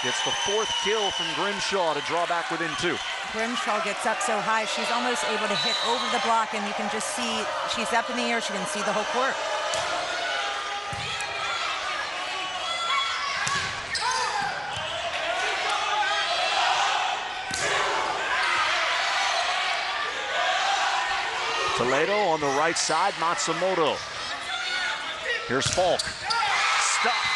Gets the 4th kill from Grimshaw to draw back within 2. Grimshaw gets up so high, she's almost able to hit over the block, and you can just see she's up in the air. She can see the whole court. Toledo on the right side, Matsumoto. Here's Falk. Stuffed.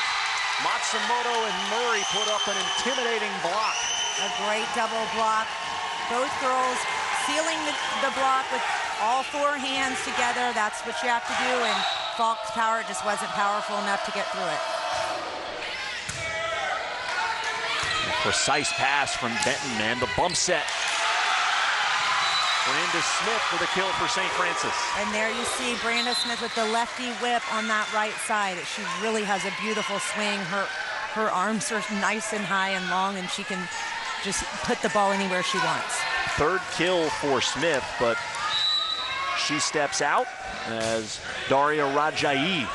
Matsumoto and Murray put up an intimidating block. A great double block. Both girls sealing the block with all 4 hands together. That's what you have to do, and Falk's power just wasn't powerful enough to get through it. A precise pass from Benton, man. The bump set. Brenda Smith with a kill for St. Francis. And there you see Brenda Smith with the lefty whip on that right side. She really has a beautiful swing. Her arms are nice and high and long, and she can just put the ball anywhere she wants. 3rd kill for Smith, but she steps out as Daria Rajai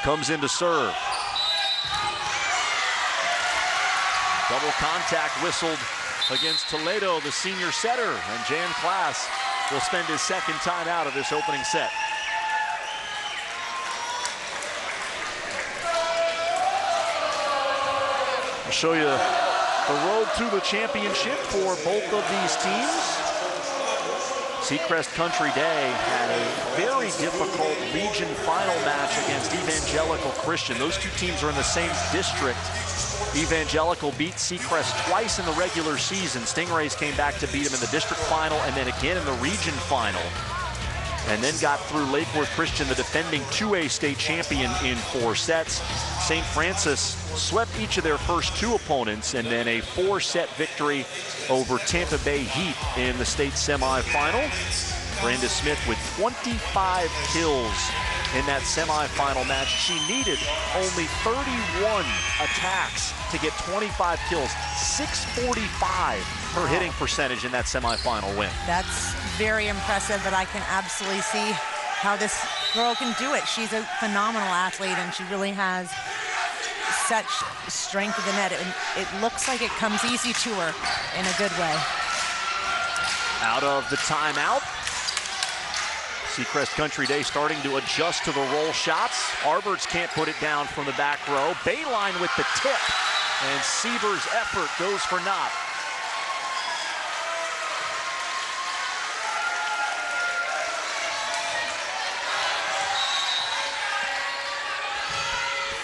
comes in to serve. Double contact whistled against Toledo, the senior setter, and Jan Klaas will spend his 2nd time out of this opening set. I'll show you the road to the championship for both of these teams. Seacrest Country Day had a very difficult region final match against Evangelical Christian. Those 2 teams are in the same district. Evangelical beat Seacrest twice in the regular season. Stingrays came back to beat them in the district final and then again in the region final. And then got through Lake Worth Christian, the defending 2A state champion, in 4 sets. St. Francis swept each of their first 2 opponents, and then a 4-set victory over Tampa Bay Heat in the state semifinal. Brenda Smith with 25 kills in that semifinal match. She needed only 31 attacks to get 25 kills, 645 her hitting percentage in that semifinal win. That's very impressive, but I can absolutely see how this girl can do it. She's a phenomenal athlete, and she really has such strength of the net. It looks like it comes easy to her in a good way. Out of the timeout. Seacrest Country Day starting to adjust to the roll shots. Arberts can't put it down from the back row. Bayline with the tip, and Sieber's effort goes for naught.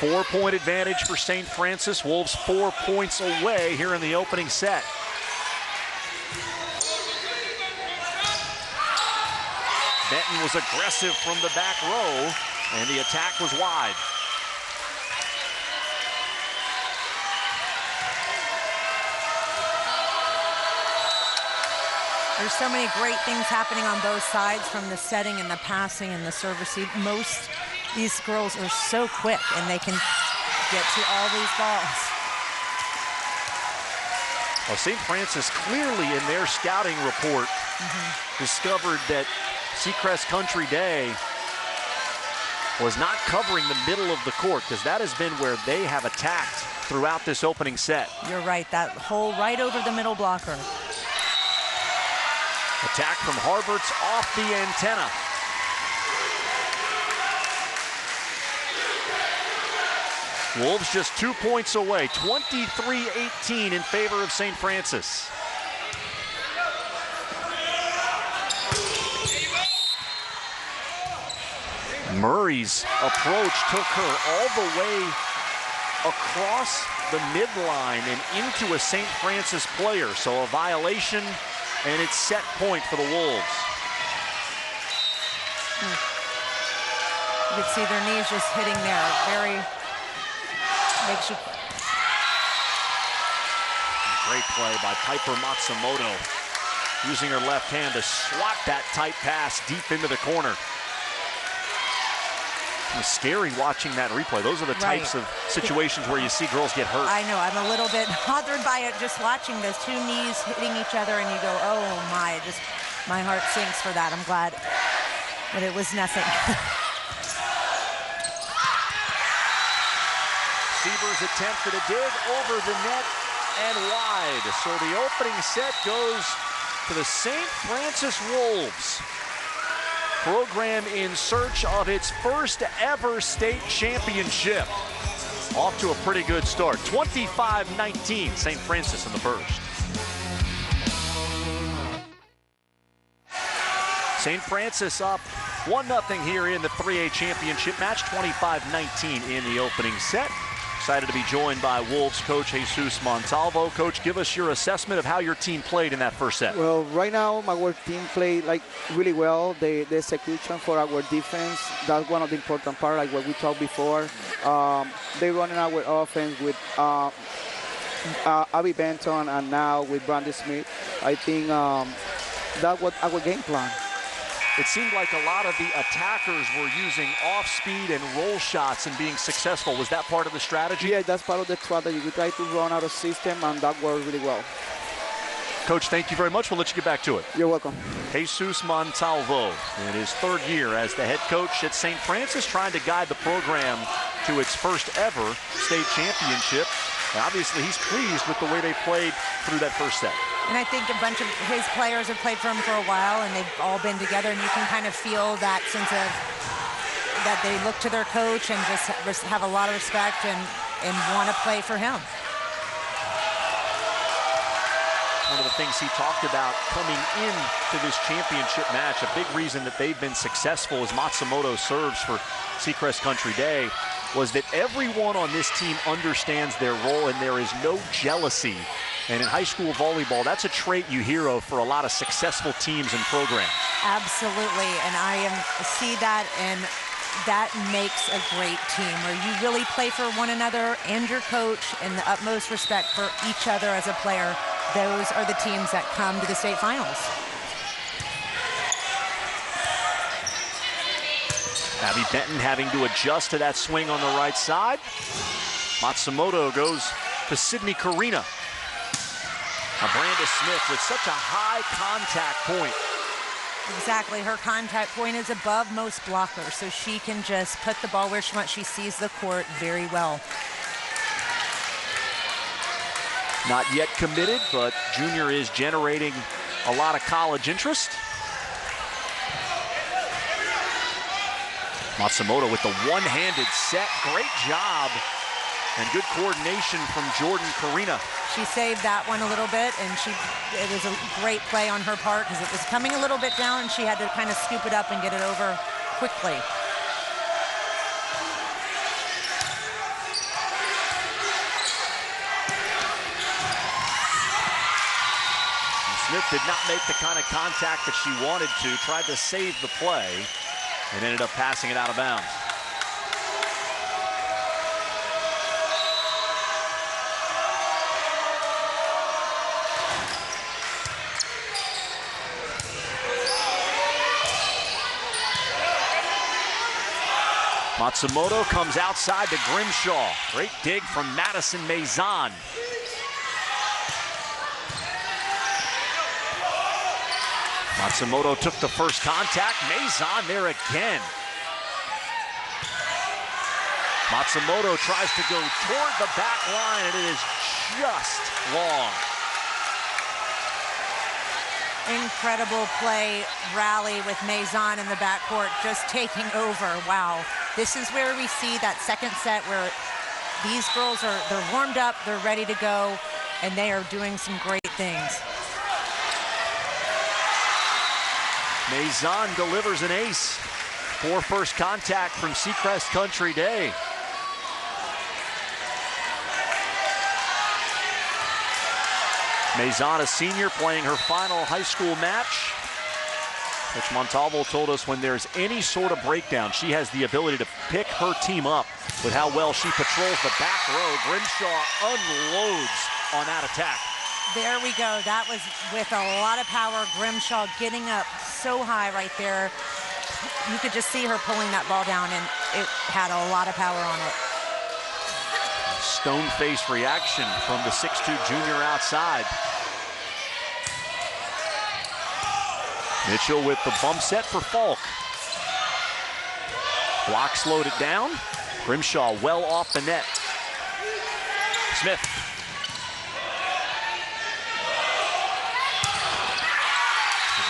Four-point advantage for St. Francis. Wolves 4 points away here in the opening set. Benton was aggressive from the back row, and the attack was wide. There's so many great things happening on both sides, from the setting and the passing and the service. These girls are so quick, and they can get to all these balls. Well, St. Francis clearly in their scouting report discovered that Seacrest Country Day was not covering the middle of the court, because that has been where they have attacked throughout this opening set. You're right, that hole right over the middle blocker. Attack from Harberts off the antenna. Wolves just 2 points away, 23-18 in favor of St. Francis. Murray's approach took her all the way across the midline and into a St. Francis player, so a violation, and it's set point for the Wolves. You can see their knees just hitting there. Very makes you. Great play by Piper Matsumoto, using her left hand to swat that tight pass deep into the corner. It was scary watching that replay. Those are the types of situations where you see girls get hurt. I know, I'm a little bit bothered by it, just watching those 2 knees hitting each other, and you go, oh my, my heart sinks for that. I'm glad that it was nothing. Sieber's attempt at a dig over the net and wide. So the opening set goes to the St. Francis Wolves. Program in search of its first ever state championship. Off to a pretty good start. 25-19, St. Francis in the first. St. Francis up 1-0 here in the 3A championship match, 25-19 in the opening set. Excited to be joined by Wolves coach Jesus Montalvo. Coach, give us your assessment of how your team played in that first set. Well, right now, our team played really well. The execution for our defense, that's one of the important parts, like what we talked before. They running our offense with Abby Benton and now with Brandy Smith. I think that was our game plan. It seemed like a lot of the attackers were using off-speed and roll shots and being successful. Was that part of the strategy? Yeah, that's part of the strategy. We try to run out of system, and that worked really well. Coach, thank you very much. We'll let you get back to it. You're welcome. Jesus Montalvo, in his third year as the head coach at St. Francis, trying to guide the program to its first ever state championship. And obviously, he's pleased with the way they played through that first set. And I think a bunch of his players have played for him for a while, and they've all been together, and you can kind of feel that sense of that they look to their coach and just have a lot of respect and want to play for him. One of the things he talked about coming into this championship match, a big reason that they've been successful as Matsumoto serves for Seacrest Country Day, was that everyone on this team understands their role and there is no jealousy. And in high school volleyball, that's a trait you hear of for a lot of successful teams and programs. Absolutely, and I see that, and that makes a great team where you really play for one another and your coach and the utmost respect for each other as a player. Those are the teams that come to the state finals. Abby Benton having to adjust to that swing on the right side. Matsumoto goes to Sydney Karina. Branda Smith with such a high contact point. Exactly, her contact point is above most blockers, so she can just put the ball where she wants. She sees the court very well. Not yet committed, but Junior is generating a lot of college interest. Matsumoto with the one-handed set. Great job and good coordination from Jordan Karina. She saved that one a little bit, and it was a great play on her part because it was coming a little bit down, and she had to kind of scoop it up and get it over quickly. Smith did not make the kind of contact that she wanted to, tried to save the play, and ended up passing it out of bounds. Matsumoto comes outside to Grimshaw. Great dig from Madison Mazon. Matsumoto took the first contact. Mazon there again. Matsumoto tries to go toward the back line, and it is just long. Incredible play, rally with Mazon in the backcourt, just taking over. Wow. This is where we see that second set where these girls they're warmed up, they're ready to go, and they are doing some great things. Mazon delivers an ace for first contact from Seacrest Country Day. Mazon, a senior, playing her final high school match. Coach Montalvo told us when there's any sort of breakdown, she has the ability to pick her team up with how well she patrols the back row. Grimshaw unloads on that attack. There we go. That was with a lot of power. Grimshaw getting up so high right there. You could just see her pulling that ball down, and it had a lot of power on it. Stone-faced reaction from the 6'2" junior outside. Mitchell with the bump set for Falk. Block slowed it down. Grimshaw well off the net. Smith.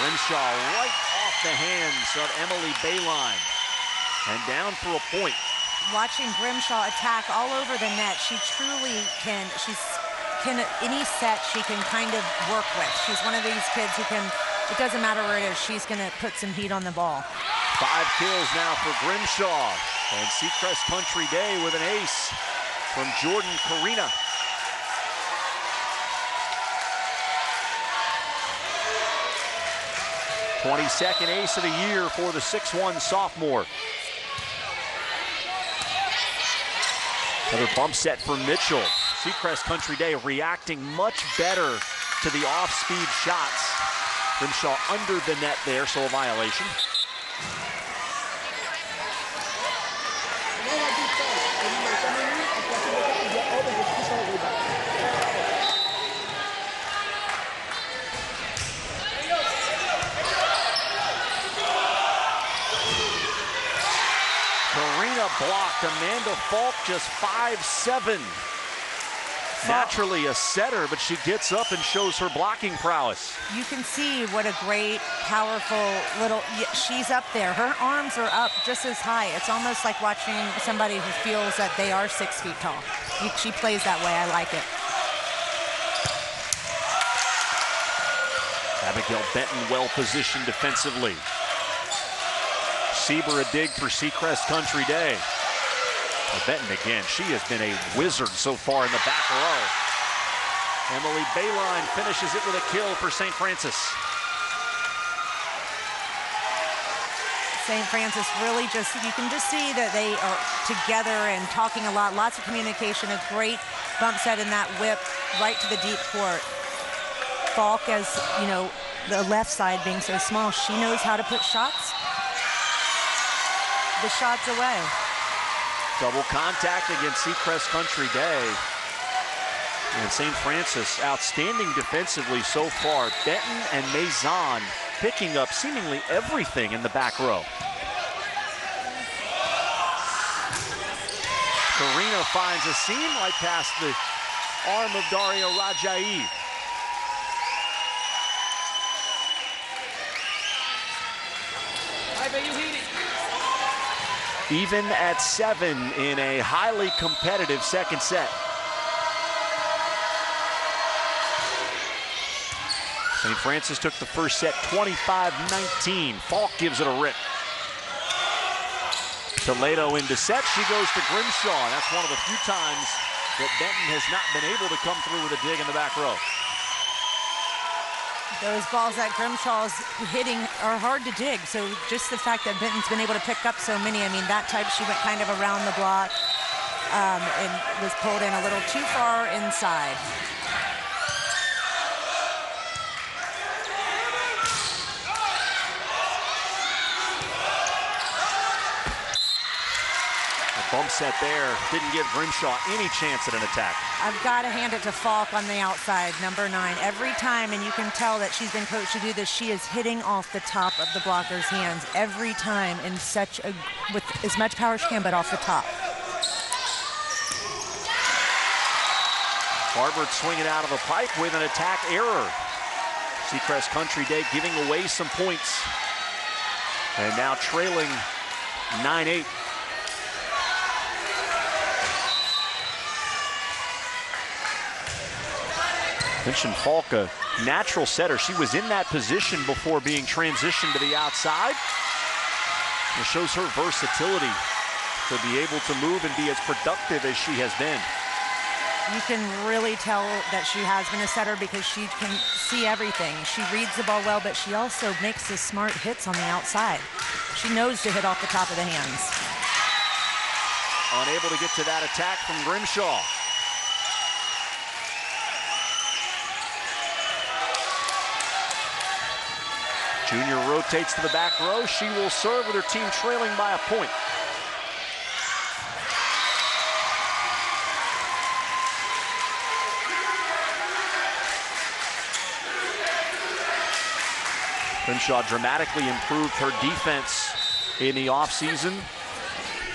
Grimshaw right off the hands of Emily Bayline. And down for a point. Watching Grimshaw attack all over the net, she truly can, any set she can kind of work with. She's one of these kids who can, it doesn't matter where it is, she's gonna put some heat on the ball. 5 kills now for Grimshaw. And Seacrest Country Day with an ace from Jordan Karina. '22nd ace of the year for the 6'1" sophomore. Another bump set for Mitchell. Seacrest Country Day reacting much better to the off-speed shots. Grimshaw under the net there, so a violation. Blocked. Amanda Falk just 5'7". Naturally a setter, but she gets up and shows her blocking prowess. You can see what a great, powerful little, she's up there. Her arms are up just as high. It's almost like watching somebody who feels that they are 6 feet tall. She plays that way. I like it. Abigail Benton well positioned defensively. Sieber a dig for Seacrest Country Day. Benton again, she has been a wizard so far in the back row. Emily Bayline finishes it with a kill for St. Francis. St. Francis really just, you can just see that they are together and talking a lot, lots of communication, a great bump set in that whip right to the deep court. Falk, as you know, the left side being so small, she knows how to put the shots away. Double contact against Seacrest Country Day. And St. Francis outstanding defensively so far. Benton and Mazon picking up seemingly everything in the back row. Karina finds a seam right past the arm of Daria Rajaei. Even at 7 in a highly competitive second set. St. Francis took the first set 25-19. Falk gives it a rip. Toledo into set. She goes to Grimshaw. And that's one of the few times that Benton has not been able to come through with a dig in the back row. Those balls that Grimshaw's hitting are hard to dig, so just the fact that Benton's been able to pick up so many, I mean, that type, she went kind of around the block and was pulled in a little too far inside. Bump set there, didn't give Grimshaw any chance at an attack. I've got to hand it to Falk on the outside, number 9. Every time, and you can tell that she's been coached to do this, she is hitting off the top of the blocker's hands every time in with as much power as she can, but off the top. Barbert swinging out of a pipe with an attack error. Seacrest Country Day giving away some points. And now trailing 9-8. Mentioned Falk, a natural setter. She was in that position before being transitioned to the outside. It shows her versatility to be able to move and be as productive as she has been. You can really tell that she has been a setter because she can see everything. She reads the ball well, but she also makes the smart hits on the outside. She knows to hit off the top of the hands. Unable to get to that attack from Grimshaw. Junior rotates to the back row. She will serve with her team trailing by a point. Grimshaw dramatically improved her defense in the offseason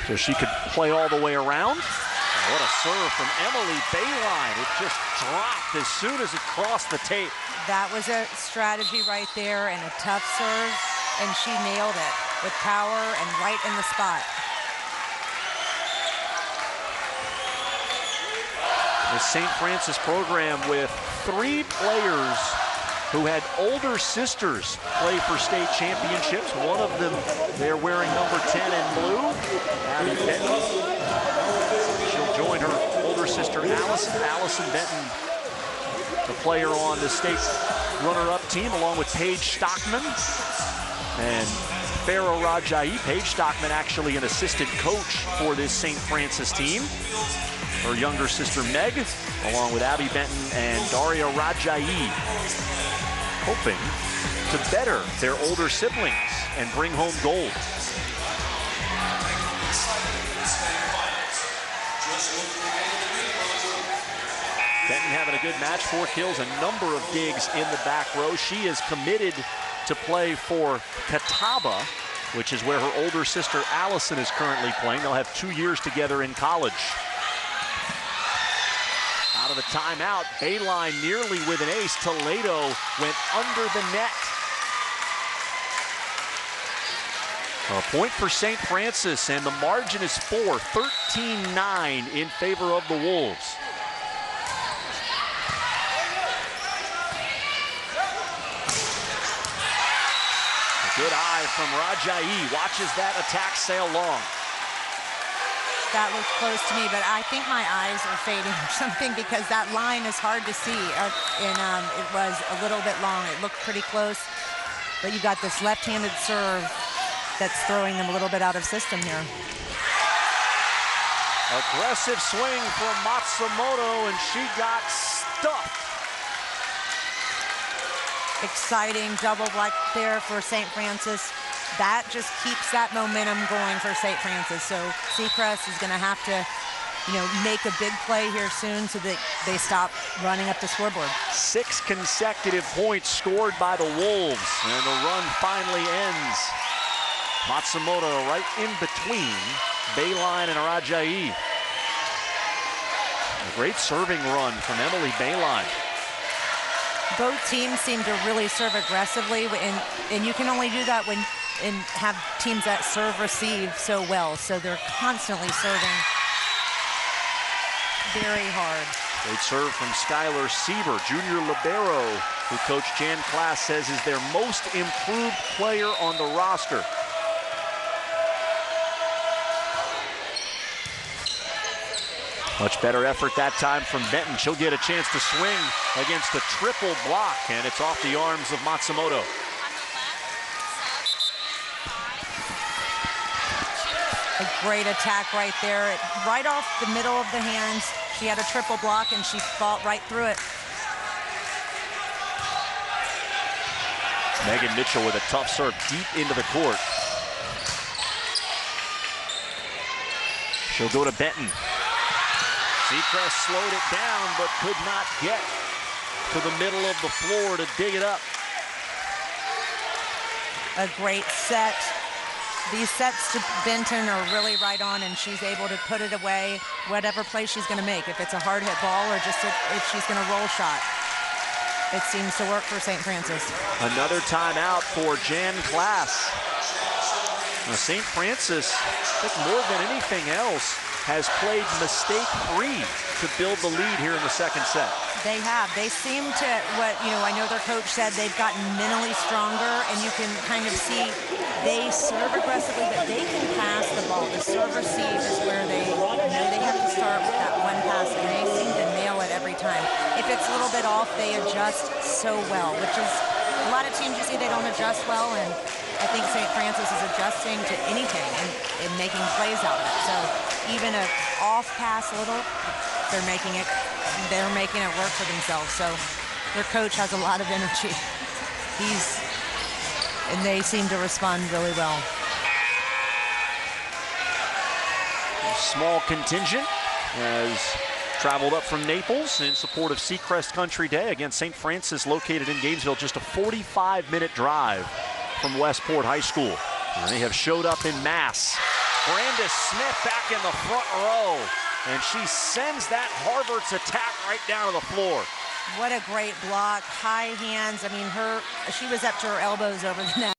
so she could play all the way around. What a serve from Emily Bayline. It just dropped as soon as it crossed the tape. That was a strategy right there and a tough serve, and she nailed it with power and right in the spot. The St. Francis program with 3 players who had older sisters play for state championships. One of them, they're wearing number 10 in blue, Abby Benton. She'll join her older sister, Allison Benton, the player on the state runner-up team, along with Paige Stockman and Farah Rajayi. Paige Stockman actually an assistant coach for this St. Francis team. Her younger sister, Meg, along with Abby Benton and Daria Rajayi, hoping to better their older siblings and bring home gold. Benton having a good match, 4 kills, a number of digs in the back row. She is committed to play for Catawba, which is where her older sister Allison is currently playing. They'll have 2 years together in college. Out of the timeout, Bayline nearly with an ace. Toledo went under the net. A point for St. Francis, and the margin is 4, 13-9 in favor of the Wolves. A good eye from Rajayi. Watches that attack sail long. That looked close to me, but I think my eyes are fading or something because that line is hard to see. And it was a little bit long. It looked pretty close, but you got this left-handed serve that's throwing them a little bit out of system here. Aggressive swing from Matsumoto, and she got stuffed. Exciting double block there for St. Francis. That just keeps that momentum going for St. Francis. So Seacrest is going to have to, make a big play here soon so that they stop running up the scoreboard. 6 consecutive points scored by the Wolves, and the run finally ends. Matsumoto right in between Bayline and Rajayi. A great serving run from Emily Bayline. Both teams seem to really serve aggressively, and you can only do that and have teams that serve receive so well. So they're constantly serving very hard. Great serve from Skylar Sieber, junior libero, who Coach Jan Klaas says is their most improved player on the roster. Much better effort that time from Benton. She'll get a chance to swing against a triple block, and it's off the arms of Matsumoto. A great attack right there. Right off the middle of the hands. She had a triple block, and she fought right through it. Megan Mitchell with a tough serve deep into the court. She'll go to Benton. Seacrest slowed it down, but could not get to the middle of the floor to dig it up. A great set. These sets to Benton are really right on, and she's able to put it away, whatever play she's going to make, if it's a hard hit ball or just if she's going to roll shot. It seems to work for St. Francis. Another timeout for Jan Klaas. Now, St. Francis, I think more than anything else, has played mistake-free to build the lead here in the second set. They have. They seem to, I know their coach said they've gotten mentally stronger, and you can kind of see they serve aggressively, but they can pass the ball. The serve receive is where they have to start with that one pass, and they seem to nail it every time. If it's a little bit off, they adjust so well, which is a lot of teams you see they don't adjust well, and I think St. Francis is adjusting to anything and making plays out of it. So even an off pass a little, they're making it work for themselves. So their coach has a lot of energy. And they seem to respond really well. Small contingent has traveled up from Naples in support of Seacrest Country Day against St. Francis, located in Gainesville, just a 45-minute drive from Westport High School. And they have showed up in mass. Brandis Smith back in the front row. And she sends that Harvard's attack right down to the floor. What a great block, high hands. I mean, she was up to her elbows over the net.